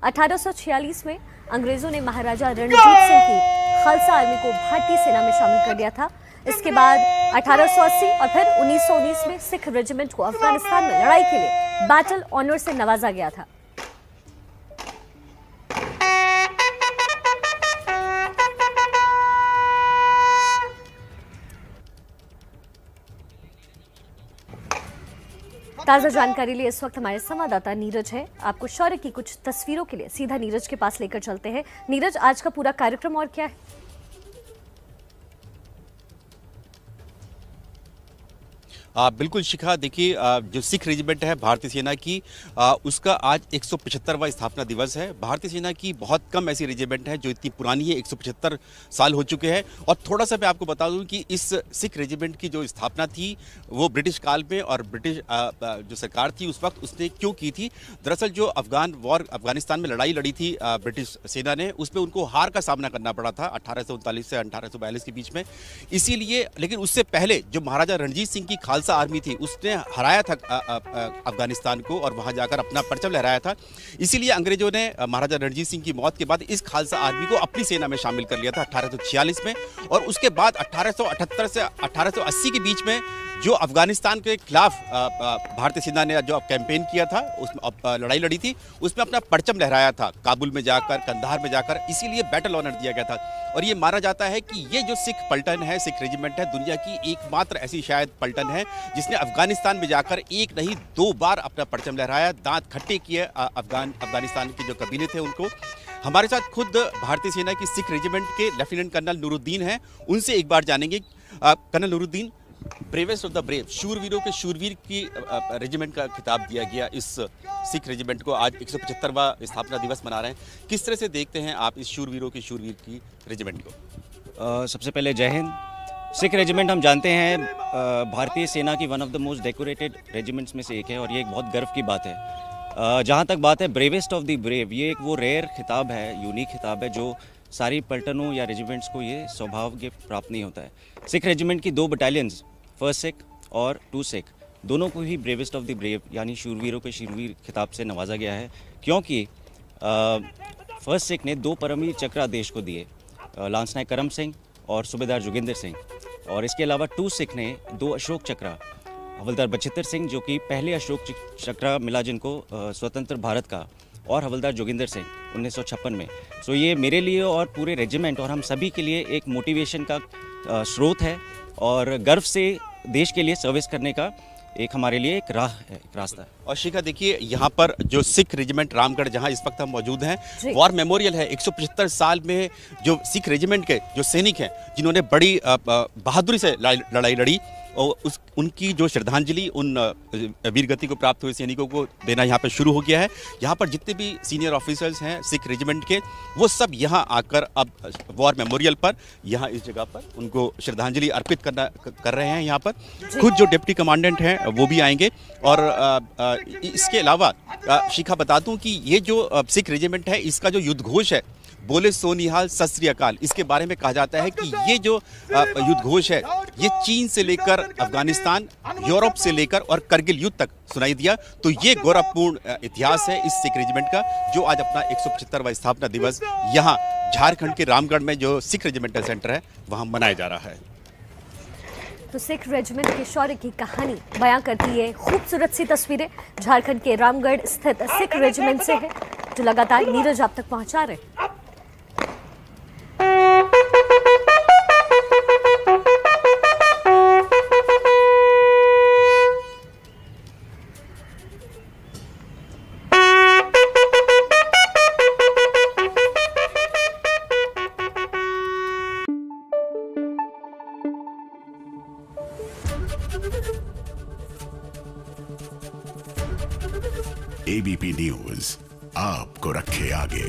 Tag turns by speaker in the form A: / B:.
A: 1846 में अंग्रेजों ने महाराजा रणजीत सिंह की खालसा आर्मी को भारतीय सेना में शामिल कर दिया था। इसके बाद 1880 और फिर 1919 में सिख रेजिमेंट को अफगानिस्तान में लड़ाई के लिए बैटल ऑनर से नवाजा गया था। ताजा जानकारी लिए इस वक्त हमारे संवाददाता नीरज है। आपको शौर्य की कुछ तस्वीरों के लिए सीधा नीरज के पास लेकर चलते हैं। नीरज, आज का पूरा कार्यक्रम और क्या है?
B: बिल्कुल शिखा, देखिए जो सिख रेजिमेंट है भारतीय सेना की, उसका आज 175वां स्थापना दिवस है। भारतीय सेना की बहुत कम ऐसी रेजिमेंट है जो इतनी पुरानी है, 175 साल हो चुके हैं। और थोड़ा सा मैं आपको बता दूं कि इस सिख रेजिमेंट की जो स्थापना थी वो ब्रिटिश काल में, और ब्रिटिश जो सरकार थी उस वक्त उसने क्यों की थी। दरअसल जो अफगानिस्तान में लड़ाई लड़ी थी ब्रिटिश सेना ने, उसमें उनको हार का सामना करना पड़ा था 1839 से 1842 के बीच में। इसीलिए, लेकिन उससे पहले जो महाराजा रणजीत सिंह की खालसा आर्मी थी उसने हराया था अफगानिस्तान को और वहां जाकर अपना परचम लहराया था। इसीलिए अंग्रेजों ने महाराजा रणजीत सिंह की मौत के बाद इस खालसा आर्मी को अपनी सेना में शामिल कर लिया था 1846 में। और उसके बाद 1878 से 1880 के बीच में जो अफगानिस्तान के खिलाफ भारतीय सेना ने जो कैंपेन किया था, उसमें लड़ाई लड़ी थी, उसमें अपना परचम लहराया था काबुल में जाकर, कंधार में जाकर। इसीलिए बैटल ऑनर दिया गया था। और ये माना जाता है कि ये जो सिख पलटन है, सिख रेजिमेंट है, दुनिया की एकमात्र ऐसी शायद पलटन है जिसने अफगानिस्तान में जाकर एक नहीं 2 बार अपना परचम लहराया, दांत खट्टे किए अफगानिस्तान के जो कबीले थे उनको। हमारे साथ खुद भारतीय सेना की सिख रेजिमेंट के लेफ्टिनेंट कर्नल नूरुद्दीन हैं, उनसे एक बार जानेंगे। Colonel Nooruddin, bravest of the brave, शूरवीरों के शूरवीर की रेजिमेंट का खिताब दिया गया इस सिख रेजिमेंट को। आज 175वां स्थापना दिवस मना रहे हैं। किस तरह से देखते हैं आप इस शूरवीरों के शूरवीर की रेजिमेंट को?
C: सबसे पहले जय हिंद। सिख रेजिमेंट हम जानते हैं भारतीय सेना की one of the most decorated regiments में से एक है, और ये एक बहुत गर्व की बात है। जहाँ तक बात है ब्रेवेस्ट ऑफ द ब्रेव, ये एक वो रेयर खिताब है, यूनिक खिताब है जो सारी पलटनों या रेजिमेंट्स को ये सौभाग्य प्राप्त नहीं होता है। सिख रेजिमेंट की 2 बटालियंस, फर्स्ट सिख और 2 सिख, दोनों को ही ब्रेवेस्ट ऑफ द ब्रेव यानी शूरवीरों के शूरवीर खिताब से नवाजा गया है, क्योंकि फर्स्ट सिख ने 2 परमवीर चक्र देश को दिए, लांस नायक करम सिंह और सूबेदार जोगिंदर सिंह। और इसके अलावा 2 सिख ने 2 अशोक चक्र, हवलदार बचित्र सिंह जो कि पहले अशोक चक्र मिला जिनको स्वतंत्र भारत का, और हवलदार जोगिंदर सिंह 1956 में। सो ये मेरे लिए और पूरे रेजिमेंट और हम सभी के लिए एक मोटिवेशन का स्रोत है, और गर्व से देश के लिए सर्विस करने का एक हमारे लिए एक राह है, एक रास्ता है।
B: और शिखा, देखिए यहाँ पर जो सिख रेजिमेंट रामगढ़ जहाँ इस वक्त हम मौजूद हैं, वॉर मेमोरियल है। 175 साल में जो सिख रेजिमेंट के जो सैनिक हैं जिन्होंने बड़ी बहादुरी से लड़ाई लड़ी, और उनकी जो श्रद्धांजलि उन वीरगति को प्राप्त हुए सैनिकों को देना यहाँ पर शुरू हो गया है। यहाँ पर जितने भी सीनियर ऑफिसर्स हैं सिख रेजिमेंट के, वो सब यहाँ आकर अब वॉर मेमोरियल पर, यहाँ इस जगह पर उनको श्रद्धांजलि अर्पित कर रहे हैं। यहाँ पर खुद जो डिप्टी कमांडेंट हैं वो भी आएंगे। और इसके अलावा शिखा बता दूं कि ये जो सिख रेजिमेंट है, इसका जो युद्ध घोष है, बोले सो निहाल सत श्री अकाल, इसके बारे में कहा जाता है कि ये जो युद्ध घोष है ये चीन से लेकर अफगानिस्तान, यूरोप से लेकर और करगिल युद्ध तक सुनाई दिया। तो ये गौरवपूर्ण इतिहास है इस सिख रेजिमेंट का, जो आज अपना 175वां स्थापना दिवस यहाँ झारखंड के रामगढ़ में जो सिख रेजिमेंटल सेंटर है वहाँ मनाया जा रहा है।
A: तो सिख रेजिमेंट के शौर्य की कहानी बयां करती है खूबसूरत सी तस्वीरें झारखंड के रामगढ़ स्थित सिख रेजिमेंट से है, जो लगातार नीरज आप तक पहुंचा रहे हैं।
D: एबीपी न्यूज आपको रखे आगे।